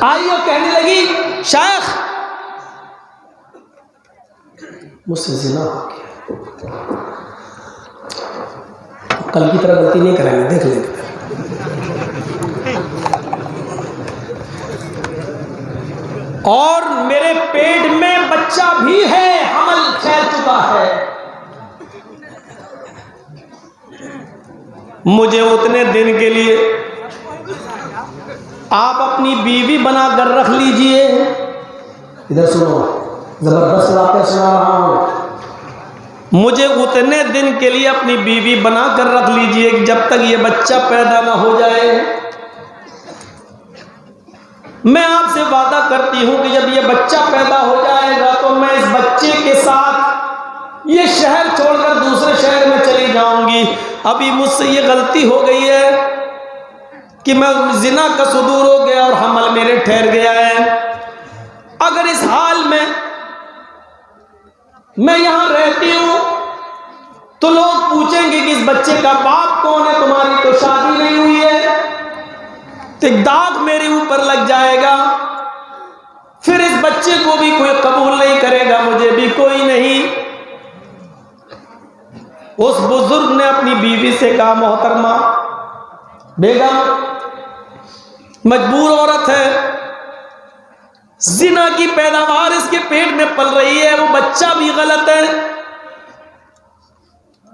आई और कहने लगी शेख मुझसे ज़िना हो गया, कल की तरह गलती नहीं करेंगे, देख लेंगे। और मेरे पेट में बच्चा भी है, हमल फैल चुका है। मुझे उतने दिन के लिए आप अपनी बीवी बनाकर रख लीजिए। इधर सुनो, जबरदस्त वाक़या सुना रहा हूं। मुझे उतने दिन के लिए अपनी बीवी बनाकर रख लीजिए जब तक ये बच्चा पैदा ना हो जाए। मैं आपसे वादा करती हूं कि जब ये बच्चा पैदा हो जाएगा तो मैं इस बच्चे के साथ ये शहर छोड़कर दूसरे शहर में चली जाऊंगी। अभी मुझसे ये गलती हो गई है कि मैं जिना का सुदूर हो गया और हमल मेरे ठहर गया है। अगर इस हाल में मैं यहां रहती हूं तो लोग पूछेंगे कि इस बच्चे का बाप कौन है, तुम्हारी तो शादी नहीं हुई है, तो एक दाग मेरे ऊपर लग जाएगा। फिर इस बच्चे को भी कोई कबूल नहीं करेगा, मुझे भी कोई नहीं। उस बुजुर्ग ने अपनी बीवी से कहा, मोहतरमा बेगम मजबूर औरत है, जिना की पैदावार इसके पेट में पल रही है, वो बच्चा भी गलत है,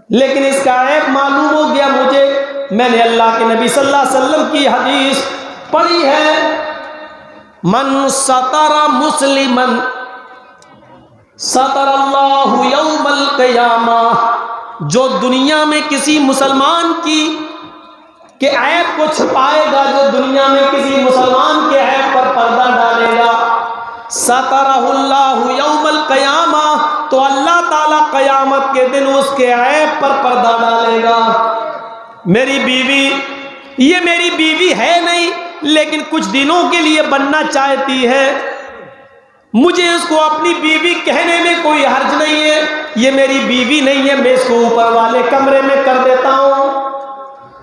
लेकिन इसका ऐप मालूम हो गया मुझे। मैंने अल्लाह के नबी सल्लल्लाहु अलैहि वसल्लम की हदीस पढ़ी है, मन सतरा मुस्लिमन सतरल्लाहु यौमल क़ियामा। जो दुनिया में किसी मुसलमान के ऐब को छुपाएगा, जो दुनिया में किसी मुसलमान के ऐब पर पर्दा डालेगा, सतरहुल्लाहु यौमल क़ियामा, तो अल्लाह ताला क़यामत के दिन उसके ऐब पर पर्दा डालेगा। मेरी बीवी, ये मेरी बीवी है नहीं, लेकिन कुछ दिनों के लिए बनना चाहती है। मुझे उसको अपनी बीवी कहने में कोई हर्ज नहीं है। ये मेरी बीवी नहीं है, मैं इसको ऊपर वाले कमरे में कर देता हूं।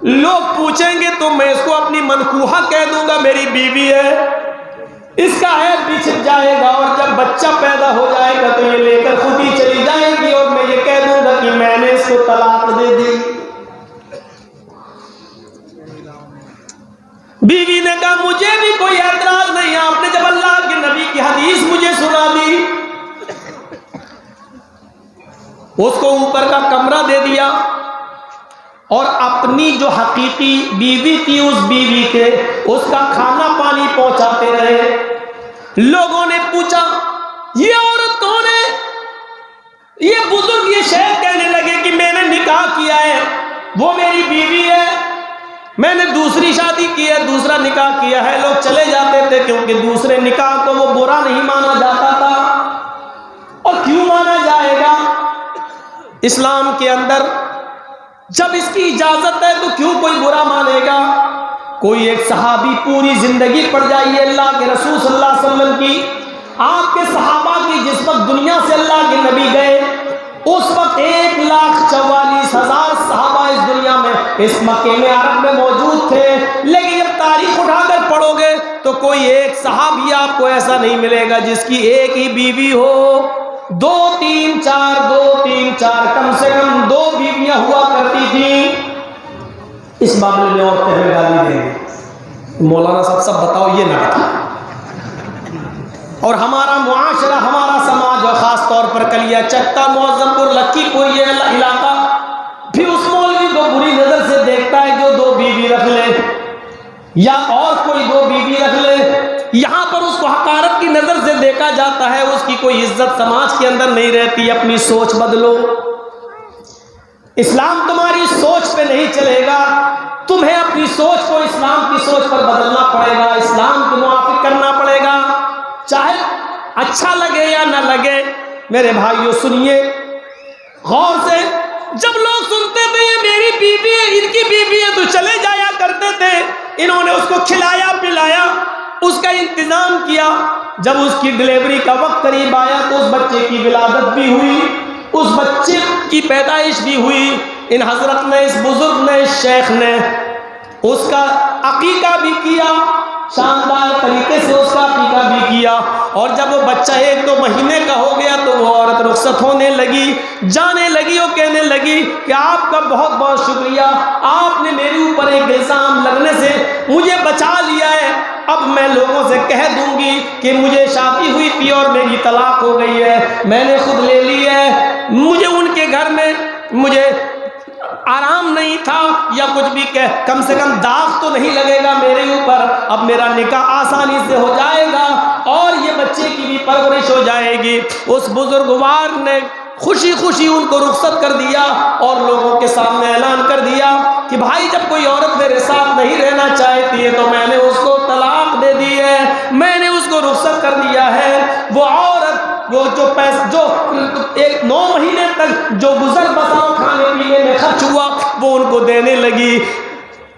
लोग पूछेंगे तो मैं इसको अपनी मनकूहा कह दूंगा, मेरी बीवी है। इसका है बिछड़ जाएगा और जब बच्चा पैदा हो जाएगा तो ये लेकर खुद ही चली जाएगी और मैं ये कह दूंगा कि मैंने इसको तलाक दे दी। बीवी ने कहा, मुझे भी कोई एतराज नहीं, आपने जब अल्लाह के नबी की हदीस मुझे सुना दी, उसको ऊपर का कमरा दे दिया और अपनी जो हकीकी बीवी थी उस बीवी के उसका खाना पानी पहुंचाते रहे। लोगों ने पूछा, ये औरत कौन है? ये बुजुर्ग, ये शेख कहने लगे कि मैंने निकाह किया है, वो मेरी बीवी है, मैंने दूसरी शादी की है, दूसरा निकाह किया है। लोग चले जाते थे क्योंकि दूसरे निकाह को वो बुरा नहीं माना जाता था। और क्यों माना जाएगा? इस्लाम के अंदर जब इसकी इजाजत है तो क्यों कोई बुरा मानेगा? कोई एक सहाबी पूरी जिंदगी पड़ जाइए अल्लाह के रसूल सल्लल्लाहु अलैहि वसल्लम की, आपके सहाबा की, जिस वक्त दुनिया से अल्लाह के नबी गए उस वक्त 1,44,000 सहाबा इस दुनिया में, इस मक्के में, अरब में मौजूद थे। लेकिन जब तारीख उठाकर पढ़ोगे तो कोई एक सहाबी आपको ऐसा नहीं मिलेगा जिसकी एक ही बीवी हो। 2 3 4 कम से कम 2 बीवियां हुआ करती थी। इस मामले में औरतें हमें गाली देंगे, मौलाना साहब सब बताओ, ये ना बताओ। और हमारा मुआशरा, हमारा समाज और ख़ास तौर पर कलिया चट्टा, मुअज़्ज़मपुर, लक्कीपुर, ये इलाका फिर उस मौलवी को बुरी नज़र से देखता है जो 2 बीवी रख ले या और कोई 2 बीवी रख ले। यहाँ पर उसको हकारत की नज़र से देखा जाता है, उसकी कोई इज्जत समाज के अंदर नहीं रहती। अपनी सोच बदलो। इस्लाम तुम्हारी सोच पे नहीं चलेगा, तुम्हें अपनी सोच को इस्लाम की सोच पर बदलना पड़ेगा, इस्लाम के मुआफिक करना पड़ेगा, चाहे अच्छा लगे या ना लगे। मेरे भाइयों सुनिए गौर से, जब लोग सुनते थे ये मेरी बीवी है, इनकी बीवी है, तो चले जाया करते थे। इन्होंने उसको खिलाया पिलाया, उसका इंतजाम किया। जब उसकी डिलीवरी का वक्त करीब आया तो उस बच्चे की विलादत भी हुई, उस बच्चे की पैदाइश भी हुई। इन हजरत ने, इस बुजुर्ग ने, इस शेख ने उसका अकीका भी किया, शानदार तरीके से उसका अकीका भी किया। और जब वो बच्चा 1-2 महीने का हो गया तो वो औरत रुखसत होने लगी, जाने लगी। वो कहने लगी कि आपका बहुत बहुत शुक्रिया, आपने मेरे ऊपर एक इल्ज़ाम लगने से मुझे बचा लिया है। अब मैं लोगों से कह दूंगी कि मुझे शादी हुई थी और मेरी तलाक हो गई है, मैंने खुद ले ली है, मुझे उनके घर में मुझे आराम नहीं था या कुछ भी, कह कम से कम दाग तो नहीं लगेगा मेरे ऊपर, अब मेरा निकाह आसानी से हो जाएगा और ये बच्चे की भी परवरिश हो जाएगी। उस बुजुर्गवार ने खुशी खुशी उनको रुखसत कर दिया और लोगों के सामने ऐलान कर दिया कि भाई जब कोई औरत मेरे साथ नहीं रहना चाहती है तो मैंने उसको तलाक दे दी है, मैंने उसको रुखसत कर दिया है। वो औरत वो जो पैसे जो 9 महीने तक जो गुजर बसाओ खाने पीने में खर्च हुआ वो उनको देने लगी।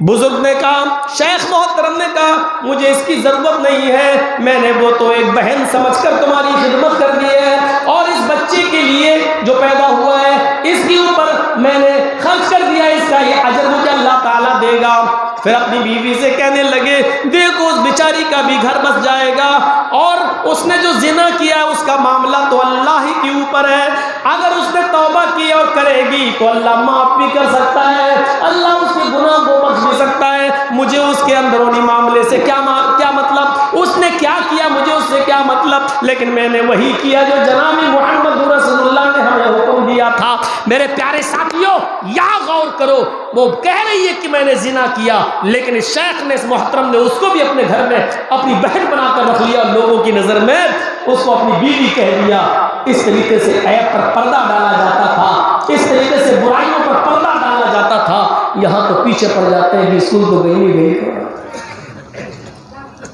बुजुर्ग ने कहा, शेख मोहतरम ने कहा, मुझे इसकी ज़रूरत नहीं है, मैंने वो तो एक बहन समझकर तुम्हारी खिदमत कर दी है और इस बच्चे के लिए जो पैदा हुआ है इसके ऊपर मैंने खर्च कर दिया, इसका ये अजर मुझे अल्लाह ताला देगा। फिर अपनी बीवी से कहने लगे, देखो उस बेचारी का भी घर बस जाएगा और उसने जो जिना किया उसका मामला तो अल्लाह ही के ऊपर है, अगर उसने तौबा की और करेगी तो अल्लाह माफ भी कर सकता है, अल्लाह उसके गुनाह को बख्श भी सकता है। मुझे उसके अंदरूनी मामले से क्या मतलब, उसने क्या किया मुझे उससे क्या मतलब, लेकिन मैंने वही किया जो जनाब मोहम्मद रसूलुल्लाह ने हमें हुक्म दिया था। मेरे प्यारे साथियों, या गौर करो, वो कह रही है कि मैंने जिना किया, लेकिन इस शेख ने, इस मोहतरम ने उसको भी अपने घर में अपनी बहन बनाकर रख लिया, लोगों की नजर में उसको अपनी बीवी कह दिया। इस तरीके से ऐब पर पर्दा डाला जाता था, इस तरीके से बुराइयों पर पर्दा डाला जाता था। यहाँ तो पीछे पड़ जाते हैं कि स्कूल तो गई नहीं गई,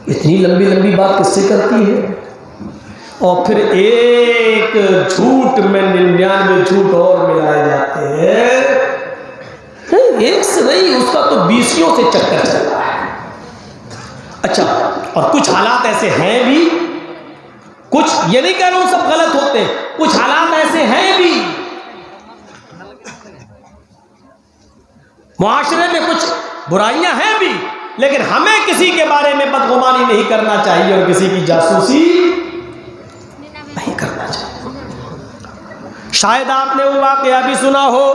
इतनी लंबी लंबी बात किससे करती है। और फिर एक झूठ में 99 झूठ और मिलाए जाते हैं, एक से नहीं उसका तो 20 से चक्कर चल रहा है। अच्छा, और कुछ हालात ऐसे हैं भी, कुछ ये नहीं कह रहा हूं सब गलत होते, कुछ हालात ऐसे हैं भी, मुआशरे में कुछ बुराइयां हैं भी, लेकिन हमें किसी के बारे में बदगुमानी नहीं करना चाहिए और किसी की जासूसी नहीं करना चाहिए। शायद आपने वो वाकया भी सुना हो,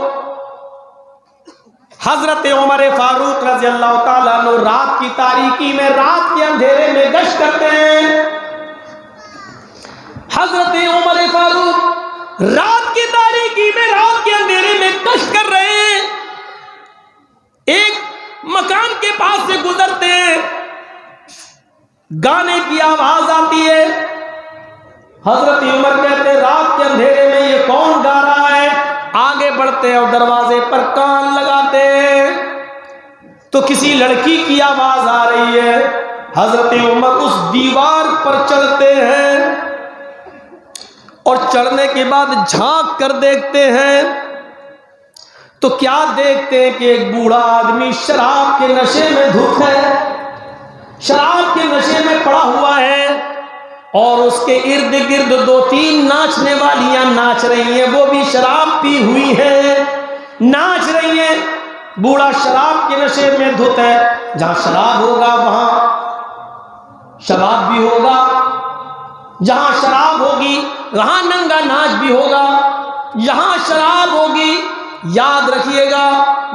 हजरत उमर फारूक रज़ी अल्लाह ताला अन्हु रात की तारीकी में, रात के अंधेरे में गश्त करते हैं। हजरत उमर फारूक रात की तारीकी में, रात के अंधेरे में गश्त कर रहे हैं। एक मकान के पास से गुजरते हैं, गाने की आवाज आती है। हजरत उमर कहते, रात के अंधेरे में ये कौन गा रहा है? आगे बढ़ते और दरवाजे पर कान लगाते तो किसी लड़की की आवाज आ रही है। हजरत उमर उस दीवार पर चढ़ते हैं और चढ़ने के बाद झांक कर देखते हैं तो क्या देखते हैं कि एक बूढ़ा आदमी शराब के नशे में धुत है, शराब के नशे में पड़ा हुआ है और उसके इर्द गिर्द 2-3 नाचने वालियां नाच रही हैं, वो भी शराब पी हुई है, नाच रही हैं। बूढ़ा शराब के नशे में धुत है, जहां शराब होगा वहां शराब भी होगा, जहां शराब होगी वहां नंगा नाच भी होगा। जहां शराब होगी, याद रखिएगा,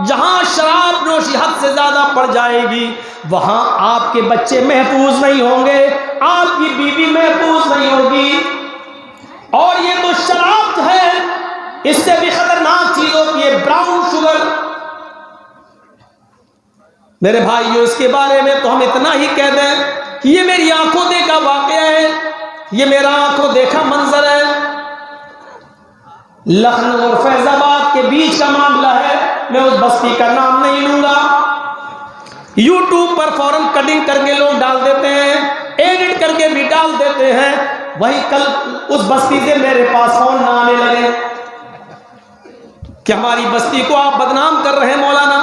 जहां शराब नोशी हद से ज्यादा पड़ जाएगी वहां आपके बच्चे महफूज नहीं होंगे, आपकी बीवी महफूज नहीं होगी। और ये तो शराब है, इससे भी खतरनाक चीज होती है ब्राउन शुगर। मेरे भाइयों, इसके बारे में तो हम इतना ही कह दें कि ये मेरी आंखों देखा वाकया है, ये मेरा आंखों देखा मंजर है। लखनऊ और फैजाबाद के बीच का मामला है, मैं उस बस्ती का नाम नहीं लूंगा। यूट्यूब पर फौरन कटिंग करके लोग डाल देते हैं, एडिट करके भी डाल देते हैं। वही कल उस बस्ती से मेरे पास फोन ना आने लगे कि हमारी बस्ती को आप बदनाम कर रहे हैं मौलाना।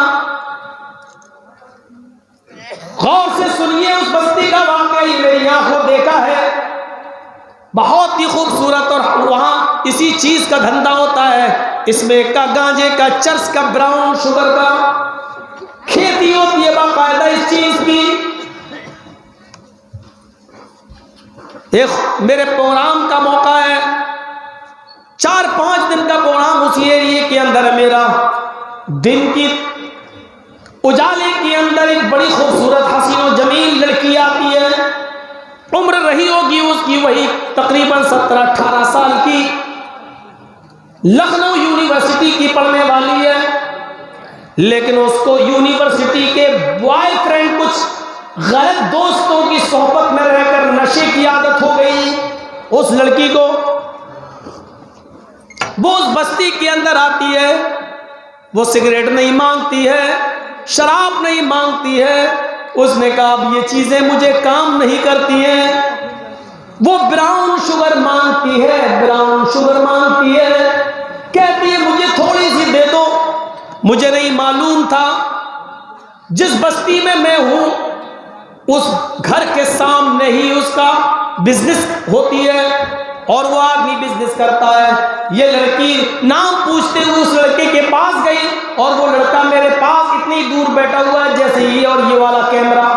गौर से सुनिए, उस बस्ती का वाकई मेरी आंखों देखा है, बहुत ही खूबसूरत, और वहां इसी चीज का धंधा होता है, इसमें का गांजे का, चर्च का, ब्राउन शुगर का खेती होती है बाकायदा इस चीज की। एक मेरे प्रोग्राम का मौका है, 4-5 दिन का प्रोग्राम उसी एरिए के अंदर है मेरा। दिन की उजाले के अंदर एक बड़ी खूबसूरत हसीन और जमील लड़की आती है, उम्र रही होगी उसकी वही तकरीबन 17-18 साल की, लखनऊ यूनिवर्सिटी की पढ़ने वाली है, लेकिन उसको यूनिवर्सिटी के बॉयफ्रेंड कुछ गलत दोस्तों की सोहबत में रहकर नशे की आदत हो गई उस लड़की को। वो उस बस्ती के अंदर आती है, वो सिगरेट नहीं मांगती है, शराब नहीं मांगती है, उसने कहा अब ये चीजें मुझे काम नहीं करती हैं। वो ब्राउन शुगर मांगती है, ब्राउन शुगर मांगती है, कहती है मुझे थोड़ी सी दे दो। मुझे नहीं मालूम था जिस बस्ती में मैं हूं उस घर के सामने ही उसका बिजनेस होती है और वो आदमी बिजनेस करता है। ये लड़की नाम पूछते हुए उस लड़के के पास गई और वो लड़का मेरे पास इतनी दूर बैठा हुआ है जैसे ये और ये वाला कैमरा।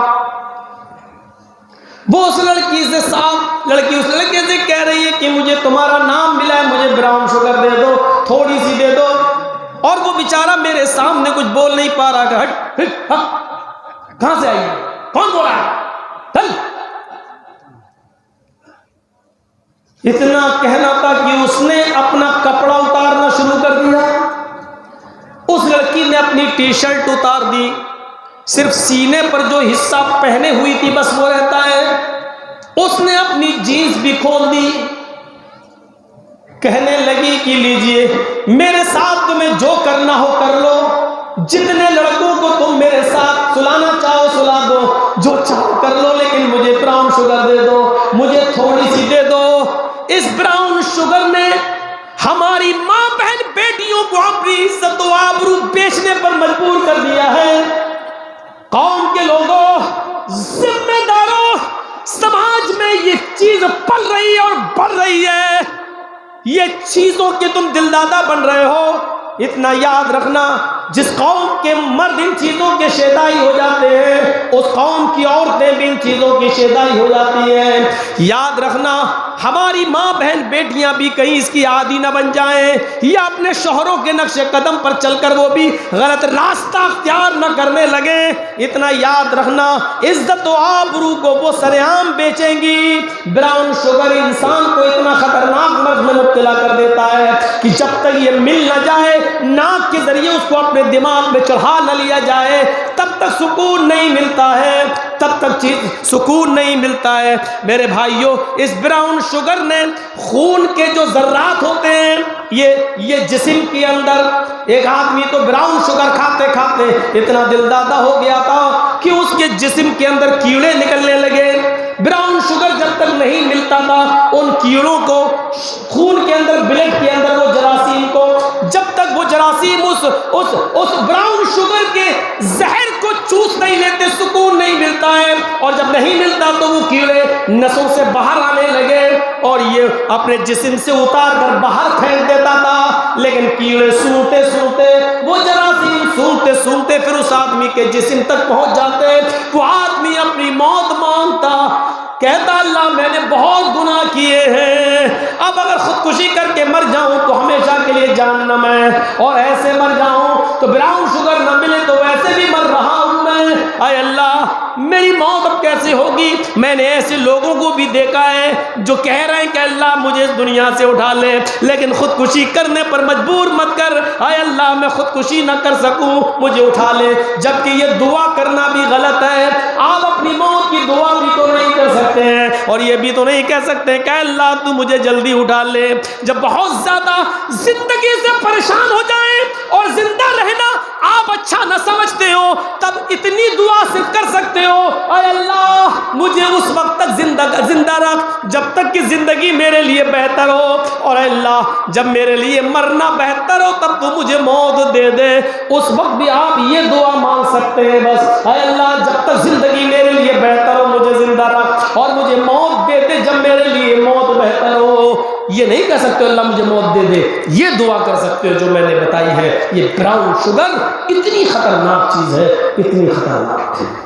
वो उस लड़की से लड़की उस लड़के से कह रही है कि मुझे तुम्हारा नाम मिला है, मुझे ब्राउन शुगर दे दो, थोड़ी सी दे दो। और वो बेचारा मेरे सामने कुछ बोल नहीं पा रहा। हट कहां से आई है, कौन बोला है, चल। इतना कहना था कि उसने अपना कपड़ा उतारना शुरू कर दिया। उस लड़की ने अपनी टी शर्ट उतार दी, सिर्फ सीने पर जो हिस्सा पहने हुई थी बस वो रहता है। उसने अपनी जीन्स भी खोल दी, कहने लगी कि लीजिए मेरे साथ तुम्हें जो करना हो कर लो, जितने लड़कों को तुम मेरे साथ सुलाना चाहो सुला दो, जो चाहो कर लो, लेकिन मुझे ब्राउन शुगर दे दो, मुझे थोड़ी सी दे दो। इस ब्राउन शुगर ने हमारी मां बहन बेटियों को अपनी इज्जत व आबरू बेचने पर मजबूर कर दिया है। कौम के लोगों, जिम्मेदारों, समाज में ये चीज पल रही है और बढ़ रही है। ये चीजों के तुम दिलदादा बन रहे हो। इतना याद रखना, जिस कौम के मर्द इन चीजों के शेदाई हो जाते हैं उस कौम की औरतें भी इन चीजों की शेदाई हो जाती है। याद रखना, हमारी माँ बहन बेटियां भी कहीं इसकी आदी न बन जाएं या अपने शौहरों के नक्शे कदम पर चलकर वो भी गलत रास्ता अख्तियार न करने लगे। इतना याद रखना, इज्जत व आबरू को वो सरेआम बेचेंगी। ब्राउन शुगर इंसान को इतना खतरनाक मर्ज में मुब्तला कर देता है कि जब तक ये मिल न जाए, नाक के जरिए उसको अपने दिमाग में चढ़ा न लिया जाए, तब तक सुकून नहीं मिलता है, तब तक सुकून नहीं मिलता है। मेरे भाइयों, इस ब्राउन शुगर ने खून के जो जर्रात होते हैं ये जिस्म के अंदर, एक आदमी तो ब्राउन शुगर खाते खाते इतना दिलदादा हो गया था कि उसके जिस्म के अंदर कीड़े निकलने लगे। ब्राउन शुगर जब तक नहीं मिलता था, उन कीड़ों को खून के अंदर, ब्लड के अंदर, वो जरासीम को, जब तक वो जरासीम उस ब्राउन शुगर के जहर को चूस नहीं लेते, सुकून नहीं मिलता है। और जब नहीं मिलता तो वो कीड़े नसों से बाहर आने लगे और ये अपने जिस्म से उतार कर बाहर फेंक देता था। लेकिन कीड़े सूंघते सूंघते, वो जरासीम सूंघते सूंघते फिर उस आदमी के जिस्म तक पहुंच जाते। वो आदमी अपनी मौत मांगता, कहता अल्लाह मैंने बहुत गुनाह किए हैं, अब अगर खुदकुशी करके मर जाऊं तो हमेशा के लिए जहन्नम है, और ऐसे मर जाऊं तो ब्राउन शुगर न मिले तो वैसे भी मर रहा हूं मैं। आय अल्लाह मेरी मौत अब कैसे होगी। मैंने ऐसे लोगों को भी देखा है जो कह रहे हैं कि अल्लाह मुझे इस दुनिया से उठा ले, लेकिन खुदकुशी करने पर मजबूर मत कर। आय अल्लाह मैं खुदकुशी न कर सकूं, मुझे उठा ले। जबकि ये दुआ करना भी गलत है। आप अपनी मौत की दुआ भी तो नहीं कर सकते हैं और ये भी तो नहीं कह सकते कि अल्लाह तू मुझे जल्दी उठा ले। जब बहुत ज्यादा जिंदगी से परेशान हो जाए और जिंदा रहना आप अच्छा न समझते हो, तब इतनी दुआ सिर्फ कर सकते हो, अरे अल्लाह मुझे उस वक्त तक जिंदा रख जब तक कि जिंदगी मेरे लिए बेहतर हो, और अल्लाह जब मेरे लिए मरना बेहतर हो तब तो मुझे मौत दे दे। उस वक्त भी आप ये दुआ मांग सकते हैं बस, अरे अल्लाह जब तक जिंदगी मेरे लिए बेहतर हो मुझे जिंदा रख और मुझे मौत दे दे जब मेरे लिए मौत बेहतर हो। ये नहीं कह सकते अल्लाह मुझे मौत दे दे, ये दुआ कर सकते हो जो मैंने बताई है। ये ब्राउन शुगर इतनी खतरनाक चीज है, इतनी खतरनाक है।